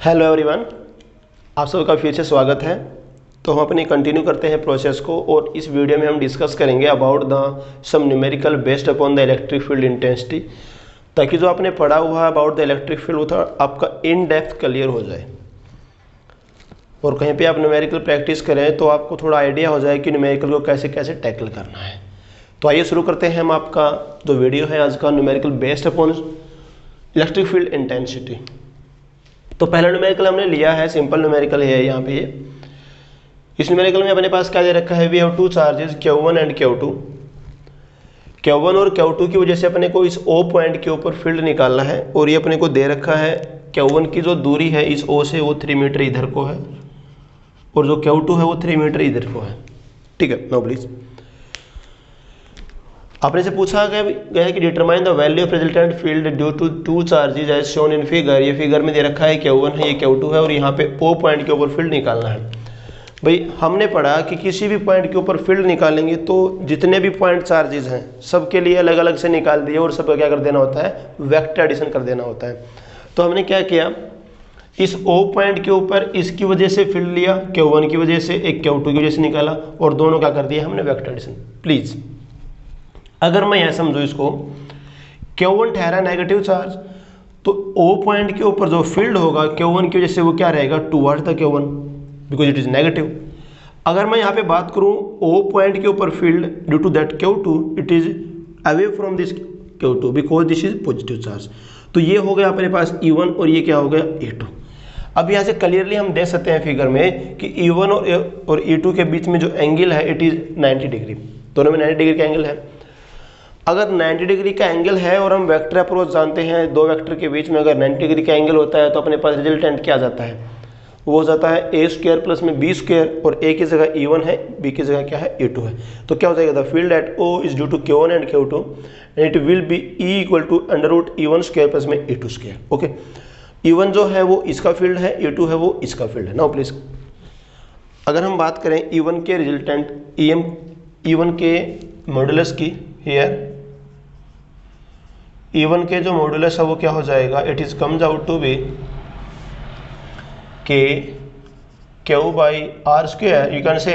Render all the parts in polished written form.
Hello everyone, आप सबका फिर से स्वागत है। तो हम अपनी कंटिन्यू करते हैं प्रोसेस को और इस वीडियो में हम डिस्कस करेंगे about the some numerical based upon the electric field intensity, ताकि जो आपने पढ़ा हुआ है अबाउट द इलेक्ट्रिक फील्ड वो था आपका इन डेप्थ क्लियर हो जाए और कहीं पे आप न्यूमेरिकल प्रैक्टिस करें तो आपको थोड़ा आइडिया हो जाए कि न्यूमेरिकल को कैसे कैसे टैकल करना है। तो आइए शुरू करते हैं हम आपका जो वीडियो है आज का, numerical based upon electric field intensity. तो पहला न्यूमेरिकल हमने लिया है, सिंपल न्यूमेरिकल है यहाँ पे। इस न्यूमेरिकल में अपने पास क्या दे रखा है, we have two charges Q1 and Q2। Q1 और Q2 की वजह से अपने को इस O पॉइंट के ऊपर फील्ड निकालना है और ये अपने को दे रखा है Q1 की जो दूरी है इस O से वो 3 मीटर इधर को है और जो Q2 है वो 3 मीटर इधर को है। ठीक है, नो प्लीज। आपने से पूछा गया है कि determine the value of resultant field due to two charges as shown in figure. ये फिगर में दे रखा है Q1 है, ये Q2 है और यहाँ पे O पॉइंट के ऊपर फील्ड निकालना है। भाई हमने पढ़ा कि किसी भी पॉइंट के ऊपर फील्ड निकालेंगे तो जितने भी पॉइंट चार्जेस हैं सबके लिए अलग अलग से निकाल दिए और सबका क्या कर देना होता है, वेक्टर एडिशन कर देना होता है। तो हमने क्या किया, इस O पॉइंट के ऊपर इसकी वजह से फील्ड लिया, Q1 की वजह से, एक Q2 की वजह से निकाला और दोनों क्या कर दिया हमने, वेक्टर एडिशन। प्लीज अगर मैं यह समझूं इसको, Q1 ठहरा नेगेटिव चार्ज, तो O पॉइंट के ऊपर जो फील्ड होगा Q1 की वजह से वो क्या रहेगा, towards the Q1 because it is negative. अगर मैं यहाँ पे बात करूँ O पॉइंट के ऊपर field due to that Q2 it is away from this Q2 because this is positive charge. तो ये हो गया अपने पास E1 और ये क्या हो गया E2। अब यहाँ से क्लियरली हम देख सकते हैं फिगर में कि E1 और E2 के बीच में जो एंगल है इट इज 90 डिग्री, दोनों में 90 डिग्री का एंगल है। अगर 90 डिग्री का एंगल है और हम वेक्टर अप्रोच जानते हैं, दो वेक्टर के बीच में अगर 90 डिग्री का एंगल होता है तो अपने पास रिजल्टेंट क्या जाता है, वो हो जाता है a स्क्वायर प्लस में b स्क्वायर और a की जगह E1 है, b की जगह क्या है E2 है। तो क्या हो जाएगा, the field at O is due to Q1 and Q2 and it will be E equal to under root E1 square plus में E2 स्क्वायर। ओके, E1 जो है वो इसका फील्ड है, E2 है वो इसका फील्ड है। नाउ प्लीज अगर हम बात करें E1 के रिजल्टेंट E1 के मॉडुलस की, हियर E1 के जो मॉडुलस है वो क्या हो जाएगा, it is comes out to be K Q by r square. You can say,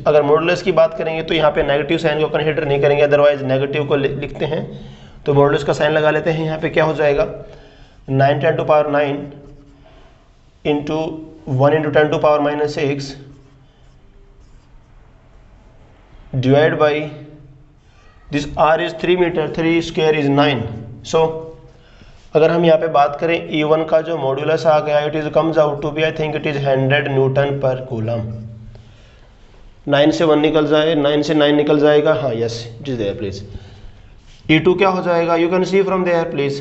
अगर मॉडुलस की बात करेंगे तो यहाँ पे नेगेटिव साइन को कंसीडर नहीं करेंगे, अदरवाइज नेगेटिव को लिखते हैं तो मॉडुलस का साइन लगा लेते हैं। यहाँ पे क्या हो जाएगा, 9 10 to power 9 into 1 into 10 to power minus 6 divide by this r is 3 metre, 3 square is 9। So अगर हम यहाँ पे बात करें E1 का जो मॉड्यूलस आ गया, it is comes out to be, I think it is 100 newton per coulomb. 9 से 1 निकल जाए, 9 से 9 निकल जाएगा, हाँ yes it is there please. E2 क्या हो जाएगा, you can see from there please,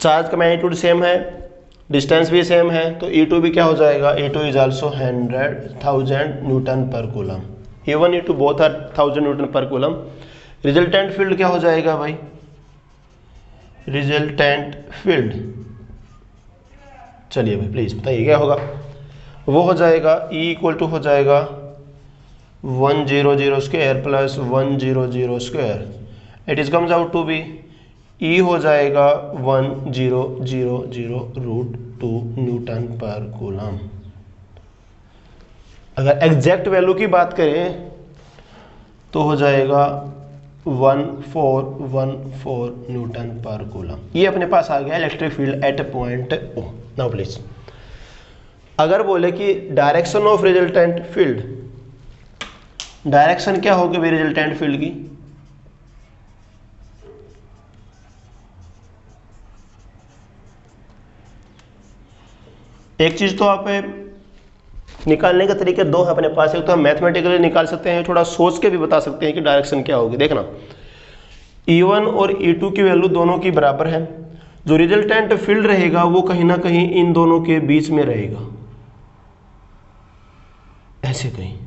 charge का मैग्नीट्यूड सेम है, डिस्टेंस भी सेम है, तो E2 भी क्या हो जाएगा, E2 is also 100,000 newton per coulomb. E1 E2 both are 1000 newton per coulomb. Resultant field क्या हो जाएगा भाई, रिजल्टेंट फील्ड, चलिए भाई प्लीज बताइए क्या होगा, वो हो जाएगा E इक्वल टू हो जाएगा 100 square plus 100 square, it is comes out to be E हो जाएगा 1000 रूट 2 न्यूटन पर कूलम। अगर एग्जैक्ट वैल्यू की बात करें तो हो जाएगा 1414 न्यूटन पर कूलम। ये अपने पास आ गया electric field at point O। Now please अगर बोले कि direction of resultant field, direction क्या होगी भाई रिजल्टेंट फील्ड की, एक चीज तो आप निकालने के तरीके दो है अपने पास, एक तो हम मैथमेटिकली निकाल सकते हैं, थोड़ा सोच के भी बता सकते हैं कि डायरेक्शन क्या होगी। देखना E1 और E2 की वैल्यू दोनों की बराबर है, जो रिजल्टेंट फील्ड रहेगा वो कहीं ना कहीं इन दोनों के बीच में रहेगा, ऐसे कहीं।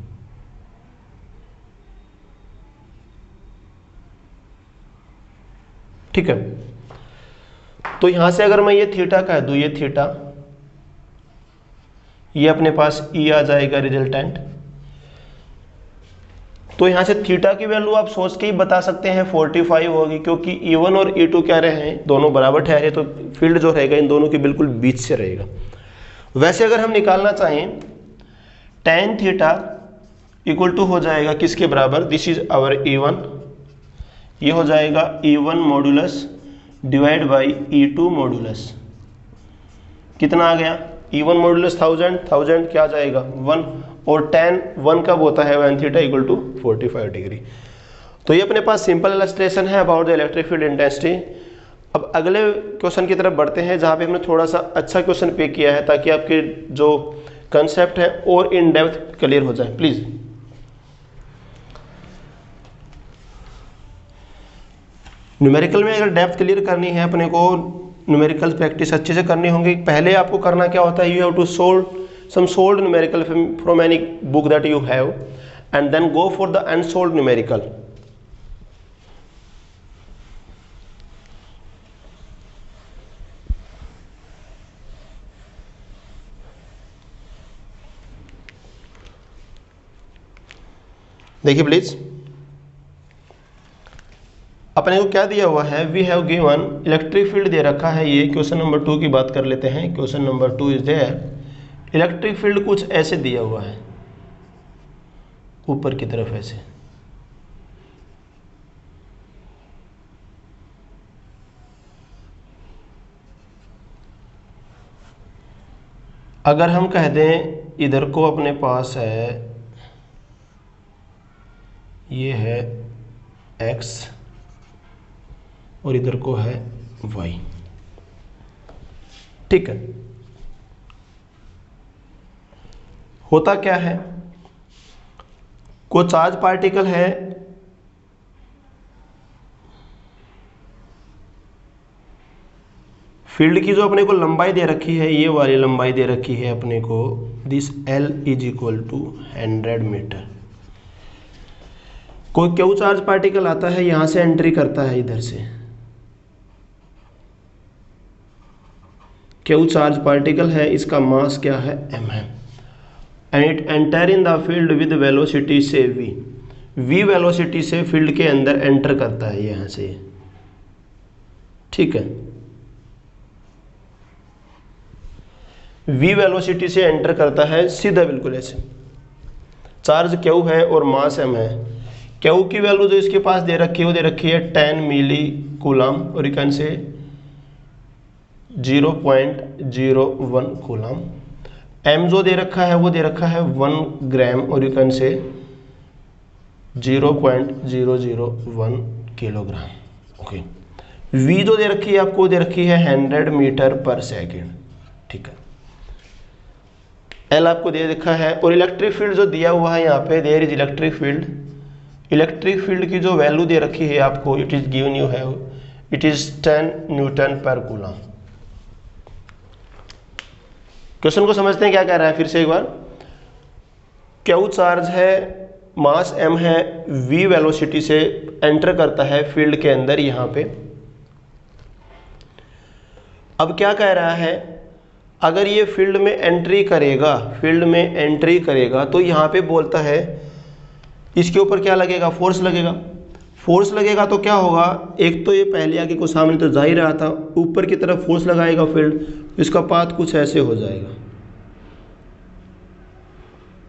ठीक है, तो यहां से अगर मैं ये थीटा कह दूं, ये थीटा, ये अपने पास E आ जाएगा रिजल्टेंट, तो यहाँ से थीटा की वैल्यू आप सोच के ही बता सकते हैं 45 होगी, क्योंकि E1 और E2 क्या रहे हैं, दोनों बराबर ठहरे, तो फील्ड जो रहेगा इन दोनों के बिल्कुल बीच से रहेगा। वैसे अगर हम निकालना चाहें tan थीटा इक्वल टू हो जाएगा किसके बराबर, दिस इज आवर E1, ये हो जाएगा E1 modulus divide by E2 modulus. कितना आ गया, E1 मॉड्यूलस 1000 क्या आ जाएगा 1, और tan 1 कब होता है, when theta equal to 45 degree. तो ये अपने पास सिंपल इलस्ट्रेशन है about the electric field intensity. अब अगले क्वेश्चन की तरफ बढ़ते हैं, जहाँ पे हमने थोड़ा सा अच्छा क्वेश्चन पे किया है ताकि आपके जो कंसेप्ट है और इन डेप्थ क्लियर हो जाए। प्लीज न्यूमेरिकल में अगर डेप्थ क्लियर करनी है अपने को, न्यूमेरिकल प्रैक्टिस अच्छे से करनी होंगी। पहले आपको करना क्या होता है, you have to solve some solved numerical from any book that you have and then go for the unsolved numerical. देखिए प्लीज, अपने को क्या दिया हुआ है, we have given electric field दे रखा है। ये क्वेश्चन नंबर 2 की बात कर लेते हैं। Question number 2 is there, electric field कुछ ऐसे दिया हुआ है ऊपर की तरफ ऐसे। अगर हम कह दें इधर को अपने पास है, ये है x और इधर को है y, ठीक है। होता क्या है, कोई चार्ज पार्टिकल है, फील्ड की जो अपने को लंबाई दे रखी है, ये वाली लंबाई दे रखी है अपने को, this L is equal to 100 metre. कोई क्यू चार्ज पार्टिकल आता है, यहां से एंट्री करता है इधर से, क्यू चार्ज पार्टिकल है, इसका मास क्या है m है, and it enter in the field with velocity से v वेलोसिटी से फील्ड के अंदर एंटर करता है यहां से, ठीक है। v वेलोसिटी से एंटर करता है सीधा बिल्कुल ऐसे, चार्ज क्यू है और मास m है। क्यू की वैल्यू जो इसके पास दे रखी है वो दे रखी है 10 मिली कूलम, और यू कैन से 0.01 कूलम। m जो दे रखा है वो दे रखा है 1 ग्राम, और यू कैन से 0.001 किलोग्राम, ओके। v जो दे रखी है आपको दे रखी है 100 मीटर पर सेकेंड, ठीक है। L आपको दे रखा है, और इलेक्ट्रिक फील्ड जो दिया हुआ है यहाँ पे, there is electric field. Electric field की जो वैल्यू दे रखी है आपको, it is given you have, it is 10 newton per coulomb. Question को समझते हैं क्या कह रहा है फिर से एक बार। क्यू चार्ज है, मास m है, v वेलोसिटी से एंटर करता है फील्ड के अंदर यहां पे। अब क्या कह रहा है, अगर ये फील्ड में एंट्री करेगा, तो यहां पे बोलता है इसके ऊपर क्या लगेगा, फोर्स लगेगा। फोर्स लगेगा तो क्या होगा, एक तो ये पहले आगे को सामने तो जा ही रहा था, ऊपर की तरफ फोर्स लगाएगा फील्ड, इसका पाथ कुछ ऐसे हो जाएगा,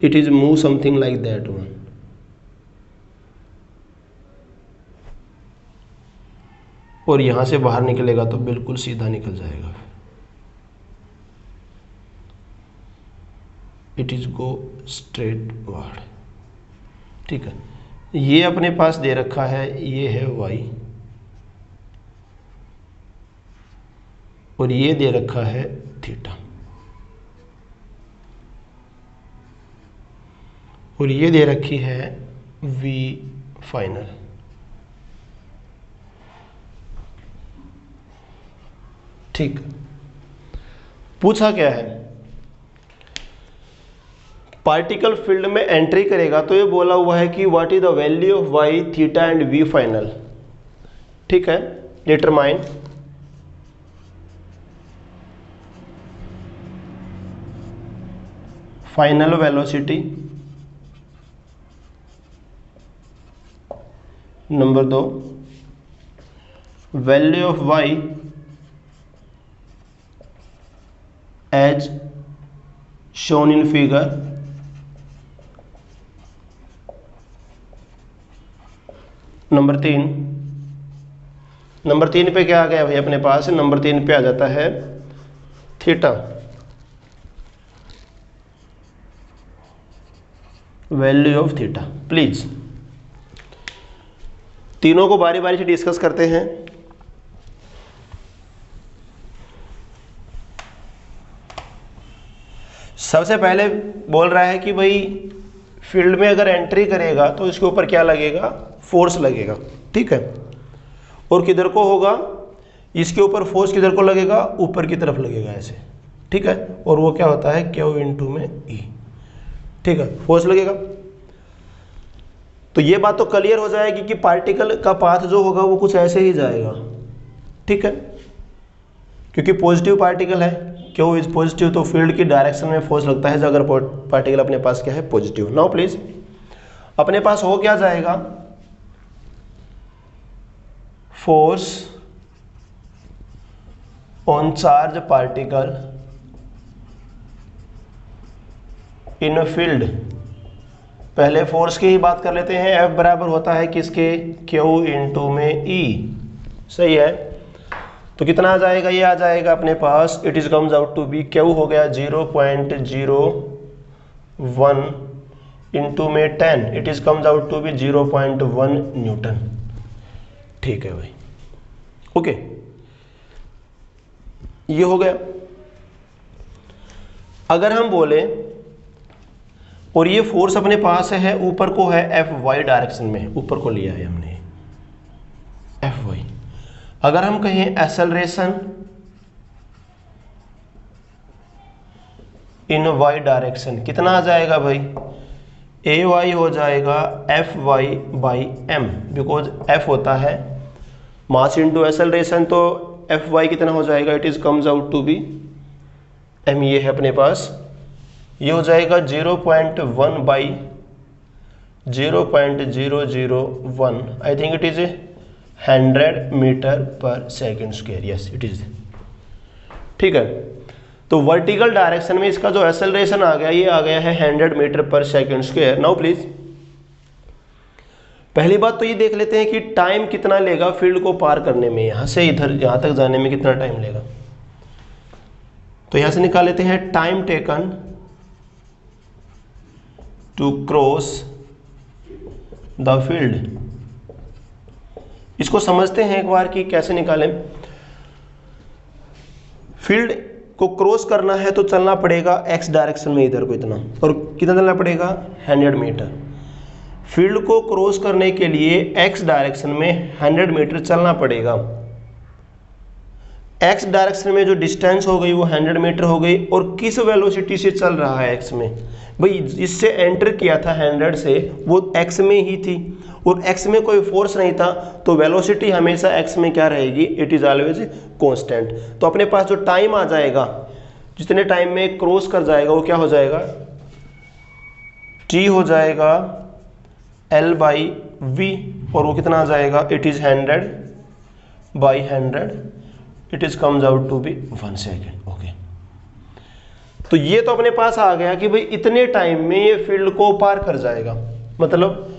it is move something like that one. और यहां से बाहर निकलेगा तो बिल्कुल सीधा निकल जाएगा, it is go straight word, ठीक है। ये अपने पास दे रखा है, ये है y, और ये दे रखा है थीटा, और ये दे रखी है v फाइनल। ठीक, पूछा क्या है, पार्टिकल फील्ड में एंट्री करेगा, तो ये बोला हुआ है कि what is the value of y, theta and v final, ठीक है। Determine final velocity number 2, value of y as shown in figure number 3 पे क्या आ गया भाई अपने पास? नंबर 3 पे आ जाता है theta, value of theta. Please तीनों को बारी बारी से डिस्कस करते हैं। सबसे पहले बोल रहा है कि भाई फील्ड में अगर एंट्री करेगा तो इसके ऊपर क्या लगेगा? फोर्स लगेगा, ठीक है। और किधर को होगा? इसके ऊपर फोर्स किधर को लगेगा? ऊपर की तरफ लगेगा ऐसे, ठीक है। और वो क्या होता है? Q इंटू में E, ठीक है, फोर्स लगेगा। तो ये बात तो क्लियर हो जाएगी कि पार्टिकल का पाथ जो होगा वो कुछ ऐसे ही जाएगा, ठीक है, क्योंकि पॉजिटिव पार्टिकल है, Q इज पॉजिटिव, तो फील्ड की डायरेक्शन में फोर्स लगता है अगर पार्टिकल अपने पास क्या है? पॉजिटिव। नाउ प्लीज अपने पास हो क्या जाएगा? Force on charge particle in field. पहले फोर्स की ही बात कर लेते हैं। F बराबर होता है किसके? Q इंटू में E, सही है। तो कितना आ जाएगा? ये आ जाएगा अपने पास, it is comes out to be, Q हो गया 0.01 इंटू में 10, it is comes out to be 0.1 newton, ठीक है भाई, ओके। ये हो गया। अगर हम बोले और ये फोर्स अपने पास है, ऊपर को है, Fy डायरेक्शन में ऊपर को लिया है हमने Fy। अगर हम कहें एक्सेलरेशन इन y डायरेक्शन, कितना आ जाएगा भाई? Ay हो जाएगा Fy by m, because F होता है मास इंटू एक्सेलरेशन, तो Fy कितना हो जाएगा? It is comes out to be m, ये है अपने पास, ये हो जाएगा 0.1 by 0.001, I think it is 100 metre per second square, yes it is, ठीक है। तो वर्टिकल डायरेक्शन में इसका जो एक्सेलरेशन आ गया, ये आ गया है 100 metre per second square. Now please पहली बात तो ये देख लेते हैं कि टाइम कितना लेगा फील्ड को पार करने में, यहां से इधर यहां तक जाने में कितना टाइम लेगा। तो यहां से निकाल लेते हैं time taken to cross the field. इसको समझते हैं एक बार कि कैसे निकालें। फील्ड को क्रॉस करना है तो चलना पड़ेगा x डायरेक्शन में इधर को इतना, और कितना चलना पड़ेगा? 100 मीटर। फील्ड को क्रॉस करने के लिए x डायरेक्शन में 100 मीटर चलना पड़ेगा। x डायरेक्शन में जो डिस्टेंस हो गई वो 100 मीटर हो गई, और किस वेलोसिटी से चल रहा है x में? भाई इससे एंटर किया था 100 से, वो x में ही थी, और x में कोई फोर्स नहीं था, तो वेलोसिटी हमेशा x में क्या रहेगी? It is always constant. तो अपने पास जो टाइम आ जाएगा, जितने टाइम में क्रॉस कर जाएगा, वो क्या हो जाएगा? t हो जाएगा L बाई वी, और वो कितना आ जाएगा? It is 100 by 100, it is comes out to be 1 second, okay. तो ये तो अपने पास आ गया कि भाई इतने टाइम में ये फील्ड को पार कर जाएगा, मतलब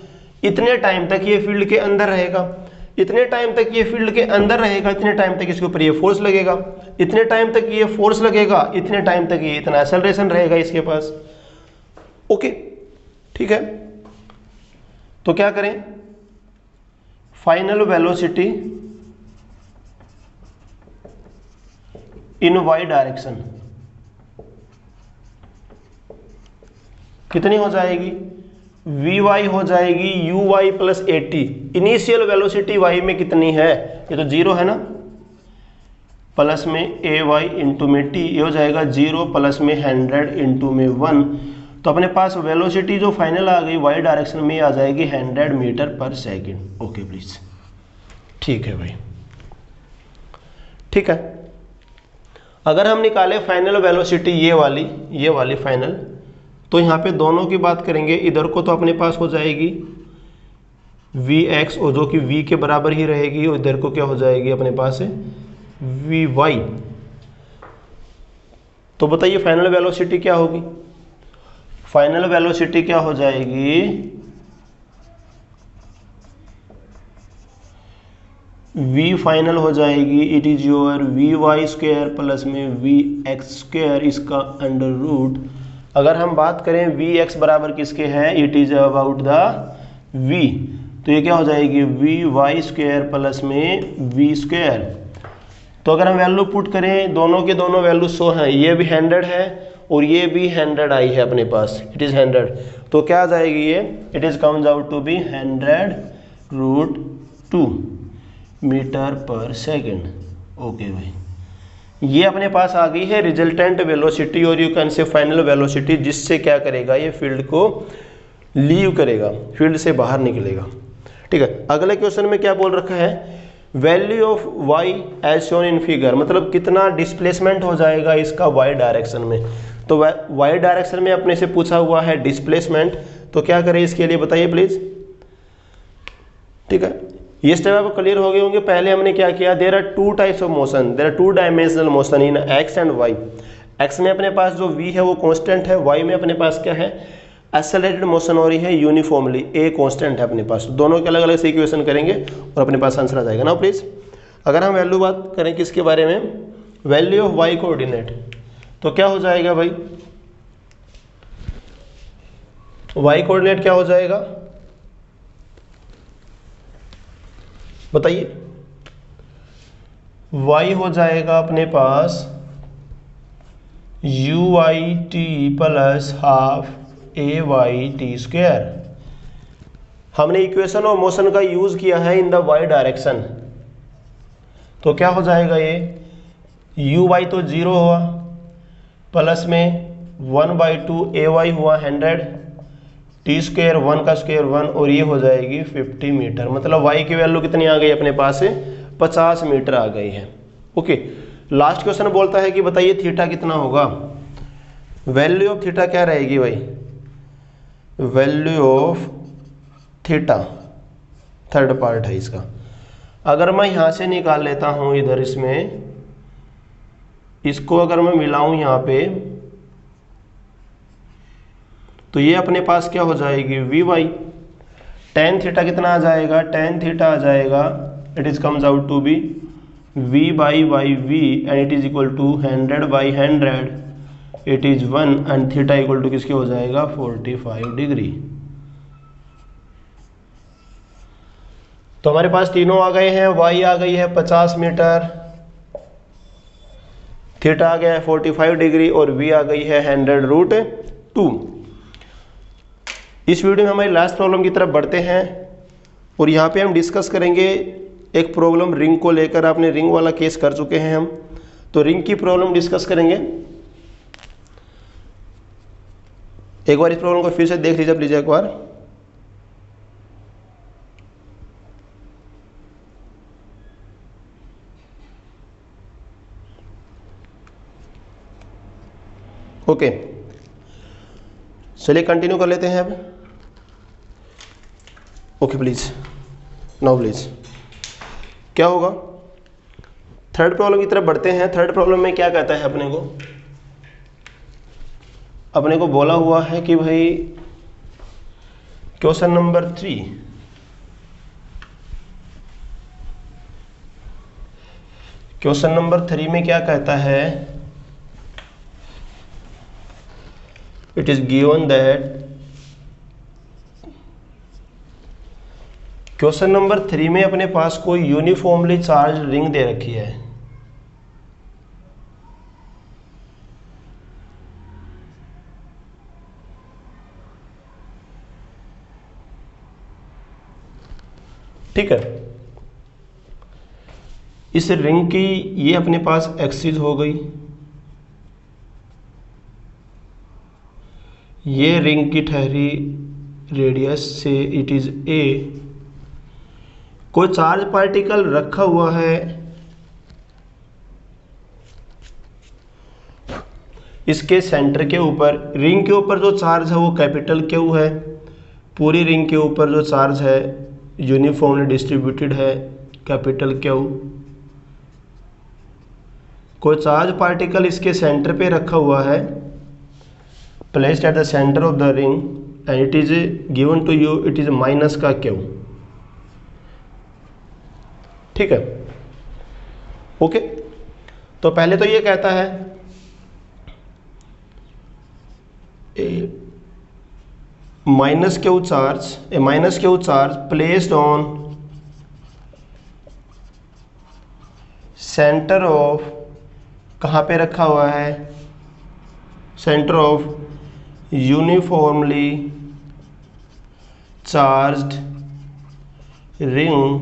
इतने टाइम तक ये फील्ड के अंदर रहेगा, इतने टाइम तक ये फील्ड के अंदर रहेगा, इतने टाइम तक इसके ऊपर ये फोर्स लगेगा, इतने टाइम तक ये फोर्स लगेगा, इतने टाइम तक ये इतना एक्सेलरेशन रहेगा इसके पास, ओके, ठीक है। तो क्या करें? फाइनल वेलोसिटी इन y डायरेक्शन कितनी हो जाएगी? Vy हो जाएगी uy plus 80। Initial velocity y में कितनी है? ये तो 0 है ना, प्लस में ay इंटू में t, ये हो जाएगा 0 प्लस में 100 इंटू में 1। तो अपने पास वेलोसिटी जो फाइनल आ गई y डायरेक्शन में आ जाएगी 100 metre per second, okay please, ठीक है भाई, ठीक है। अगर हम निकालें फाइनल वेलोसिटी ये वाली फाइनल, तो यहाँ पे दोनों की बात करेंगे। इधर को तो अपने पास हो जाएगी वी एक्स, और जो कि वी के बराबर ही रहेगी, और इधर को क्या हो जाएगी अपने पास वी वाई। तो बताइए फाइनल वेलोसिटी क्या होगी? फाइनल वेलोसिटी क्या हो जाएगी? v फाइनल हो जाएगी, it is your V Y square plus में वी एक्स स्क्वायर, इसका अंडर रूट। अगर हम बात करें वी एक्स बराबर किसके है, it is about the v, तो ये क्या हो जाएगी वी वाई स्क्वायर प्लस में वी स्क्वायर। तो अगर हम वैल्यू पुट करें, दोनों के दोनों वैल्यू 100 हैं, ये भी 100 है और ये भी 100 आई है अपने पास, इट इज 100। तो क्या आ जाएगी ये, it is comes out to be 100√2 metre per second. Okay भाई, ये अपने पास आ गई है रिजल्टेंट वेलोसिटी, और you can say final velocity, जिससे क्या करेगा ये फील्ड को लीव करेगा, फील्ड से बाहर निकलेगा। ठीक है, अगले क्वेश्चन में क्या बोल रखा है, value of y as shown in figure, मतलब कितना डिस्प्लेसमेंट हो जाएगा इसका y डायरेक्शन में। तो y डायरेक्शन में अपने से पूछा हुआ है डिस्प्लेसमेंट, तो क्या करें इसके लिए बताइए प्लीज। ठीक है, ये स्टेप आपको क्लियर हो गए होंगे। पहले हमने क्या किया, there are two types of motion, there are two dimensional motion in x and y। x में अपने पास जो v है वो कांस्टेंट है, y में अपने पास क्या है एक्सेलरेटेड मोशन हो रही है यूनिफॉर्मली, ए कांस्टेंट है अपने पास। दोनों के अलग अलग से इक्वेशन करेंगे और अपने पास आंसर आ जाएगा ना प्लीज। अगर हम वैल्यू बात करें किसके बारे में, वैल्यू ऑफ y कोऑर्डिनेट, तो क्या हो जाएगा भाई, y कोऑर्डिनेट क्या हो जाएगा बताइए। y हो जाएगा अपने पास UIT plus half AYT square. हमने इक्वेशन ऑफ मोशन का यूज किया है इन द y डायरेक्शन, तो क्या हो जाएगा ये UY तो 0 हुआ, प्लस में 1/2 AY हुआ 100, T स्क्वायर 1 का स्क्वायर 1, और ये हो जाएगी 50 मीटर। मतलब y की वैल्यू कितनी आ गई अपने पास 50 मीटर आ गई है। ओके, लास्ट क्वेश्चन बोलता है कि बताइए थीटा कितना होगा। वैल्यू ऑफ थीटा क्या रहेगी भाई, value of theta third part है इसका। अगर मैं यहां से निकाल लेता हूं इधर, इसमें इसको अगर मैं मिलाऊं यहां पे, तो ये अपने पास क्या हो जाएगी वी वाई। टेन थीटा कितना आ जाएगा, टेन थीटा आ जाएगा, it is comes out to be v by by v, and it is equal to 100/100, it is 1, and theta equal to किसके हो जाएगा 45 डिग्री। तो हमारे पास तीनों आ गए हैं, y आ गई है 50 मीटर, थीटा आ गया है 45 डिग्री, और v आ गई है 100√2। इस वीडियो में हमारी लास्ट प्रॉब्लम की तरफ बढ़ते हैं, और यहाँ पे हम डिस्कस करेंगे एक प्रॉब्लम रिंग को लेकर। आपने रिंग वाला केस कर चुके हैं हम, तो रिंग की प्रॉब्लम डिस्कस करेंगे। एक बार इस प्रॉब्लम को फिर से देख लीजिए प्लीज एक बार। ओके, चलिए कंटिन्यू कर लेते हैं अब। ओके प्लीज, नाउ प्लीज क्या होगा, थर्ड प्रॉब्लम की तरफ बढ़ते हैं। थर्ड प्रॉब्लम में क्या कहता है, अपने को बोला हुआ है कि भाई क्वेश्चन नंबर 3, क्वेश्चन नंबर 3 में क्या कहता है, it is given that, question number 3 में अपने पास कोई यूनिफॉर्मली चार्ज रिंग दे रखी है। ठीक है, इस रिंग की ये अपने पास एक्सिस हो गई, ये रिंग की ठहरी रेडियस से, इट इज ए। कोई चार्ज पार्टिकल रखा हुआ है, इसके सेंटर के ऊपर। रिंग के ऊपर जो चार्ज है वो कैपिटल क्यू है, पूरी रिंग के ऊपर जो चार्ज है यूनिफॉर्मली डिस्ट्रीब्यूटेड है, कैपिटल क्यू। कोई चार्ज पार्टिकल इसके सेंटर पे रखा हुआ है, placed at the centre of the ring and it is given to you, it is minus का क्यू। ठीक है, ओके। तो पहले तो ये कहता है a minus Q charge placed on centre of, कहाँ पे रखा हुआ है, centre of uniformly charged ring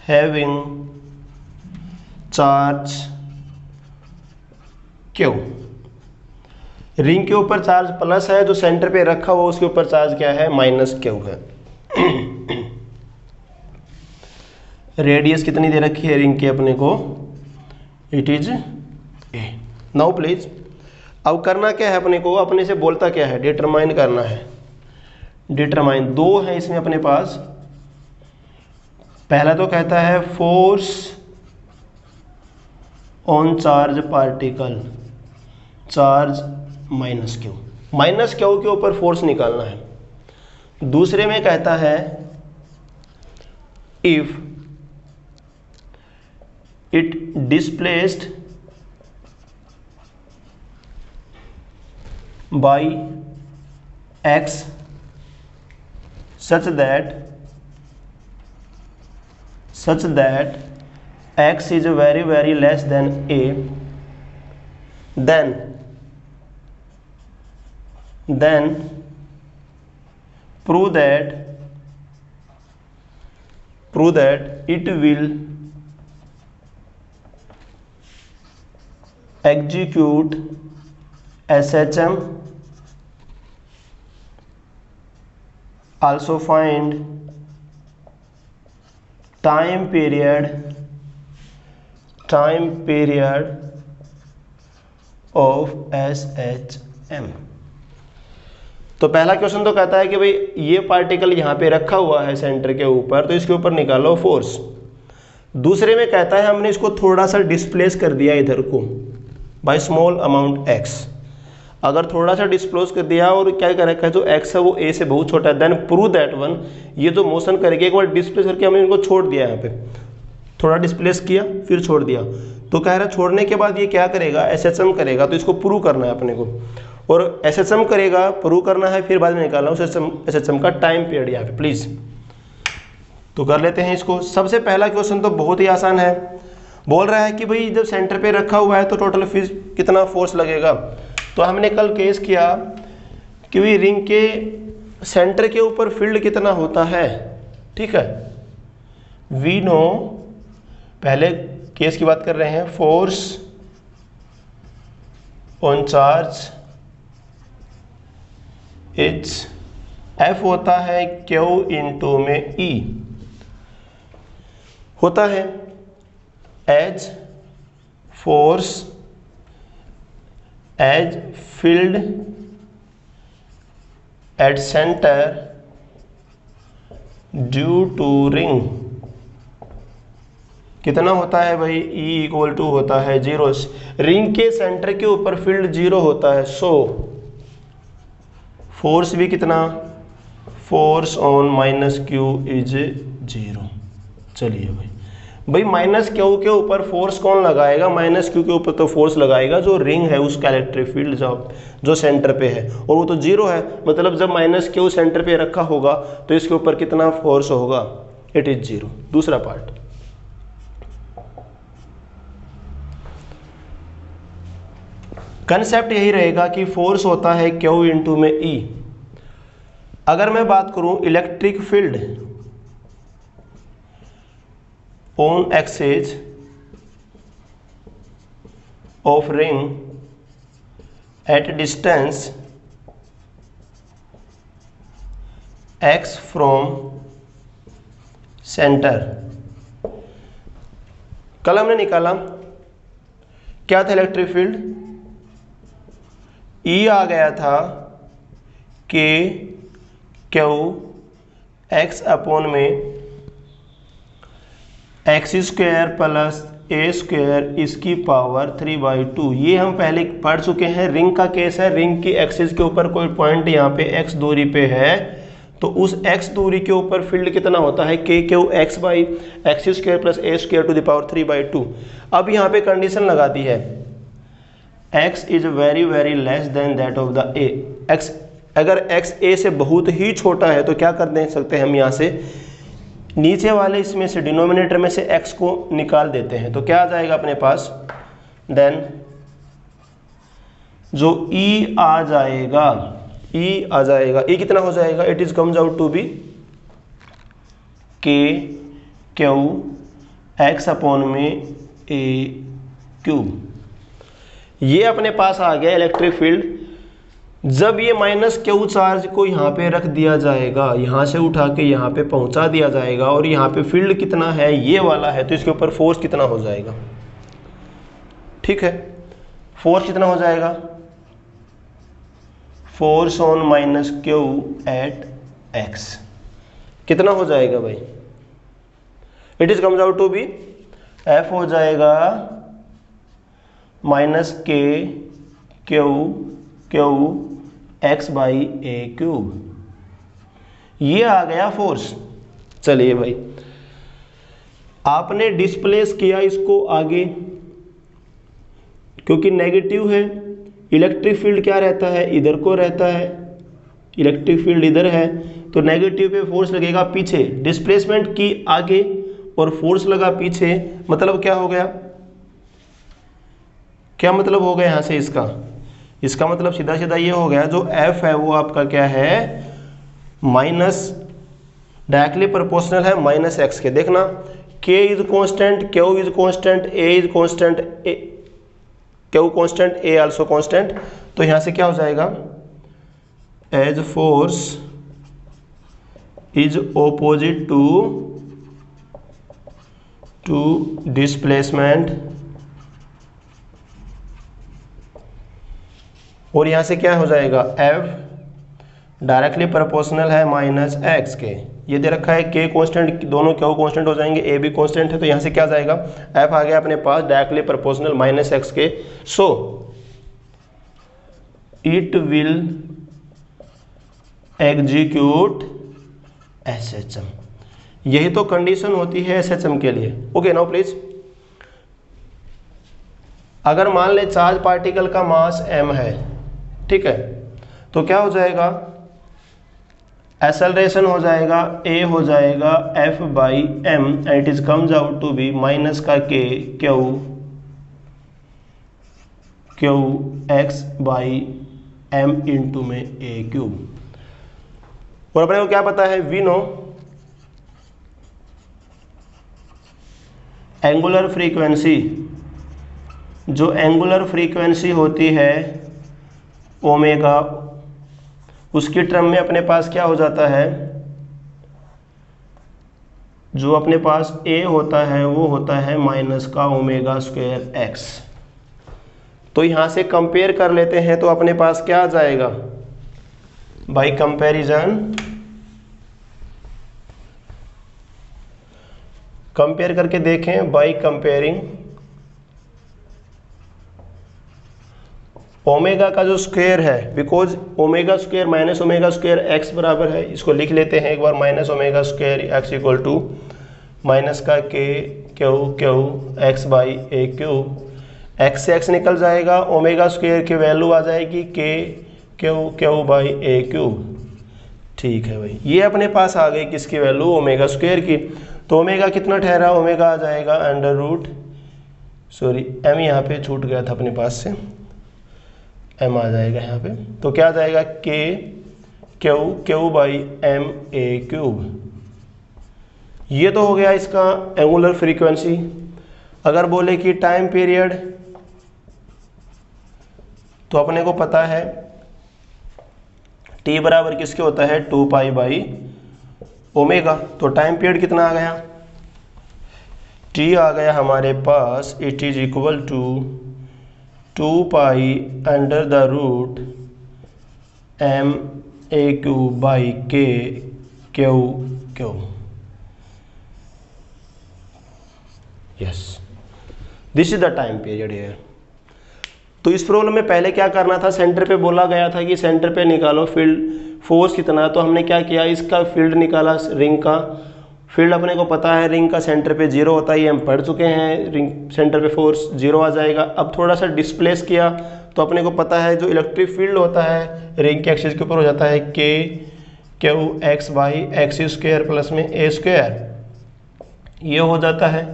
having charge Q. Ring के ऊपर चार्ज प्लस है, जो सेंटर पे रखा हुआ उसके ऊपर चार्ज क्या है, माइनस क्यू है। रेडियस कितनी दे रखी है रिंग की अपने को, it is a. Now please, अब करना क्या है अपने को, अपने से बोलता क्या है, डिटरमाइन करना है। डिटरमाइन, दो है इसमें अपने पास। पहला तो कहता है force on charge particle, charge minus Q के ऊपर फोर्स निकालना है। दूसरे में कहता है if it displaced by x such that x is very very less than a, then prove that it will execute SHM. Also find time period of SHM। तो पहला क्वेश्चन तो कहता है कि भाई ये पार्टिकल यहाँ पे रखा हुआ है सेंटर के ऊपर, तो इसके ऊपर निकालो फोर्स। दूसरे में कहता है हमने इसको थोड़ा सा डिस्प्लेस कर दिया इधर को बाय स्मॉल अमाउंट x। अगर थोड़ा सा डिस्प्लेस कर दिया और क्या कर रखा है, जो x है वो a से बहुत छोटा है, देन प्रूव दैट वन, ये जो मोशन करके एक बार डिस्प्लेस करके हमने इनको छोड़ दिया, यहाँ पे थोड़ा डिस्प्लेस किया फिर छोड़ दिया, तो कह रहा है छोड़ने के बाद ये क्या करेगा, SHM करेगा। तो इसको प्रूव करना है अपने को, और SHM करेगा, प्रूव करना है, फिर बाद में निकालना है SHM का टाइम पीरियड यहाँ पे प्लीज। तो कर लेते हैं इसको। सबसे पहला क्वेश्चन तो बहुत ही आसान है, बोल रहा है कि भाई जब सेंटर पे रखा हुआ है तो टोटल फिर कितना फोर्स लगेगा। तो हमने कल केस किया कि भाई रिंग के सेंटर के ऊपर फील्ड कितना होता है, ठीक है। वी नो, पहले केस की बात कर रहे हैं, force on charge is F होता है Q इंटू में E होता है as force as field at centre due to ring. कितना होता है भाई, E इक्वल टू होता है 0। रिंग के सेंटर के ऊपर फील्ड 0 होता है, सो फोर्स भी कितना, force on minus Q is 0। चलिए भाई माइनस क्यू के ऊपर फोर्स कौन लगाएगा, माइनस क्यू के ऊपर तो फोर्स लगाएगा जो रिंग है उसका इलेक्ट्रिक फील्ड जो सेंटर पे है, और वो तो 0 है। मतलब जब माइनस क्यू सेंटर पे रखा होगा तो इसके ऊपर कितना फोर्स होगा, इट इज 0। दूसरा पार्ट, कंसेप्ट यही रहेगा कि फोर्स होता है Q इंटू में E। अगर मैं बात करूं electric field on axis of ring at distance x from centre, कल हमने निकाला क्या था इलेक्ट्रिक फील्ड, E आ गया था K Q x अपॉन में x square plus a square इसकी पावर 3/2। ये हम पहले पढ़ चुके हैं। रिंग का केस है, रिंग की एक्सिस के ऊपर कोई पॉइंट यहाँ पे x दूरी पे है तो उस x दूरी के ऊपर फील्ड कितना होता है, k q x by x square plus a square to the power 3/2। अब यहाँ पे कंडीशन लगा दी है x is very very less than that of the a। x अगर x a से बहुत ही छोटा है तो क्या कर दे सकते हैं हम, यहाँ से नीचे वाले इसमें से डिनोमिनेटर में से x को निकाल देते हैं तो क्या आ जाएगा अपने पास, देन जो e आ जाएगा, e कितना हो जाएगा, it is comes out to be k q x upon में a क्यूब। ये अपने पास आ गया इलेक्ट्रिक फील्ड। जब ये माइनस क्यू चार्ज को यहाँ पे रख दिया जाएगा, यहाँ से उठा के यहाँ पे पहुँचा दिया जाएगा और यहाँ पे फील्ड कितना है, ये वाला है, तो इसके ऊपर फोर्स कितना हो जाएगा, ठीक है। फोर्स कितना हो जाएगा, force on minus q at x कितना हो जाएगा भाई, it is comes out to be F हो जाएगा minus k q x by a cube. ये आ गया फोर्स। चलिए भाई, आपने डिस्प्लेस किया इसको आगे, क्योंकि नेगेटिव है, इलेक्ट्रिक फील्ड क्या रहता है, इधर को रहता है, इलेक्ट्रिक फील्ड इधर है तो नेगेटिव पे फोर्स लगेगा पीछे, डिस्प्लेसमेंट की आगे और फोर्स लगा पीछे। मतलब क्या हो गया, क्या मतलब हो गया यहाँ से इसका मतलब सीधा सीधा ये हो गया, जो F है वो आपका क्या है, माइनस डायरेक्टली प्रोपोर्शनल है माइनस एक्स के। देखना K is constant, Q is constant, A is constant, Q constant, A also constant. तो यहाँ से क्या हो जाएगा, as force is opposite to displacement, और यहाँ से क्या हो जाएगा, F डायरेक्टली प्रोपोर्शनल है माइनस एक्स के। ये दे रखा है K कांस्टेंट, दोनों Q कांस्टेंट हो जाएंगे, A भी कांस्टेंट है, तो यहाँ से क्या जाएगा, F आ गया अपने पास डायरेक्टली प्रोपोर्शनल माइनस एक्स के। So it will execute SHM। यही तो कंडीशन होती है SHM के लिए। ओके नाउ प्लीज, अगर मान ले चार्ज पार्टिकल का मास m है, ठीक है, तो क्या हो जाएगा, एक्सेलरेशन हो जाएगा a हो जाएगा F by m and it is comes out to be minus का k q x by m into में a क्यूब। और अपने को क्या पता है, वी नो एंगुलर फ्रीक्वेंसी, जो एंगुलर फ्रीक्वेंसी होती है ओमेगा, उसकी टर्म में अपने पास क्या हो जाता है, जो अपने पास a होता है वो होता है माइनस का ओमेगा स्क्वायर एक्स। तो यहां से कंपेयर कर लेते हैं तो अपने पास क्या आ जाएगा, बाय कंपैरिजन, कंपेयर करके देखें, बाय कंपेयरिंग ओमेगा का जो स्क्वायर है, because omega square minus omega square x बराबर है, इसको लिख लेते हैं एक बार, minus omega square x equal to minus का k q x by a cube. X से एक्स निकल जाएगा, ओमेगा स्क्वायर की वैल्यू आ जाएगी k q by a cube. ठीक है भाई, ये अपने पास आ गई किसकी वैल्यू, ओमेगा स्क्वायर की। तो ओमेगा कितना ठहरा, ओमेगा आ जाएगा अंडर रूट, सॉरी एम यहाँ पे छूट गया था अपने पास से, एम आ जाएगा यहाँ पे, तो क्या आ जाएगा k q by m a cube. ये तो हो गया इसका एंगुलर फ्रीक्वेंसी। अगर बोले कि टाइम पीरियड, तो अपने को पता है t बराबर किसके होता है, 2 पाई बाई ओमेगा। तो टाइम पीरियड कितना आ गया, t आ गया हमारे पास, it is equal to 2 pi under the root m a cube by k q q. Yes, this is the time period here. तो इस प्रॉब्लम में पहले क्या करना था, सेंटर पे बोला गया था कि सेंटर पे निकालो फील्ड फोर्स कितना, तो हमने क्या किया, इसका फील्ड निकाला, रिंग का फील्ड अपने को पता है, रिंग का सेंटर पे 0 होता है, ये हम पढ़ चुके हैं, रिंग सेंटर पे फोर्स 0 आ जाएगा। अब थोड़ा सा डिस्प्लेस किया तो अपने को पता है जो इलेक्ट्रिक फील्ड होता है रिंग के एक्सिस के ऊपर हो जाता है के q x by x square plus में ए स्क्वायर, ये हो जाता है।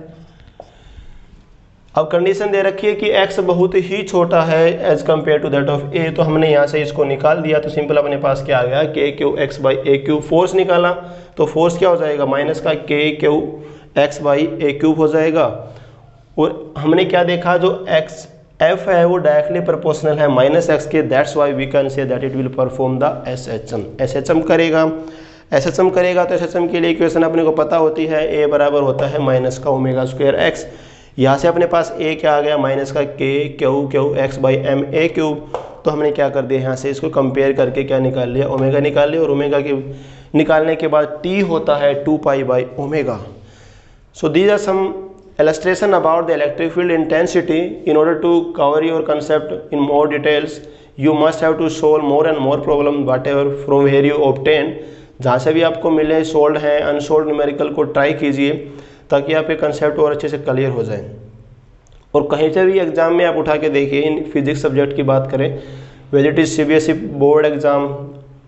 अब कंडीशन दे रखी है कि x बहुत ही छोटा है as compared to that of a, तो हमने यहाँ से इसको निकाल दिया, तो सिंपल अपने पास क्या आ गया, के q x by a cube. Force निकाला तो फोर्स क्या हो जाएगा, माइनस का k q x by a cube हो जाएगा। और हमने क्या देखा, जो एक्स एफ है वो डायरेक्टली प्रोपोर्शनल है माइनस एक्स के, that's why we can say that it will perform the S H M. S H M करेगा, एस एच एम करेगा तो एस एच एम के लिए इक्वेशन अपने को पता होती है, ए बराबर होता है माइनस का ओमेगा स्क्वायर एक्स। यहाँ से अपने पास ए क्या आ गया, माइनस का k q q x by m a cube. तो हमने क्या कर दिया, यहाँ से इसको कंपेयर करके क्या निकाल लिया, ओमेगा निकाल लिया, और ओमेगा के निकालने के बाद टी होता है 2 pi by omega. So these are some illustration about the electric field intensity. In order to cover your concept in more details, you must have to solve more and more problem whatever from where you obtain. जहाँ से भी आपको मिले sold हैं unsold numerical को try कीजिए ताकि आप ये कंसेप्ट और अच्छे से क्लियर हो जाए। और कहीं से भी एग्जाम में आप उठा के देखिए, इन फिजिक्स सब्जेक्ट की बात करें, whether it is CBSE board exam,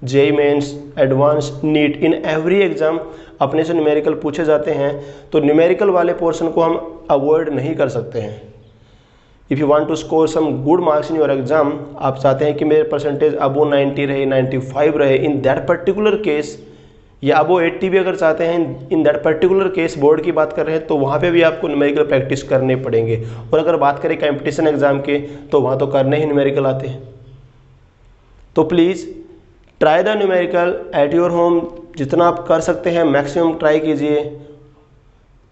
JEE mains, advance, NEET, in every exam अपने से न्यूमेरिकल पूछे जाते हैं। तो न्यूमेरिकल वाले पोर्शन को हम अवॉइड नहीं कर सकते हैं। If you want to score some good marks in your exam, आप चाहते हैं कि मेरे परसेंटेज अबो 90 रहे, 95 रहे इन दैट पर्टिकुलर केस, या अबो 80 भी अगर चाहते हैं in that particular case, board की बात कर रहे हैं, तो वहाँ पे भी आपको न्यूमेरिकल प्रैक्टिस करने पड़ेंगे। और अगर बात करें कंपटीशन एग्जाम के, तो वहाँ तो करने ही न्यूमेरिकल आते हैं। तो please try the numerical at your home, जितना आप कर सकते हैं मैक्सिमम ट्राई कीजिए।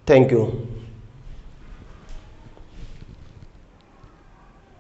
Thank you.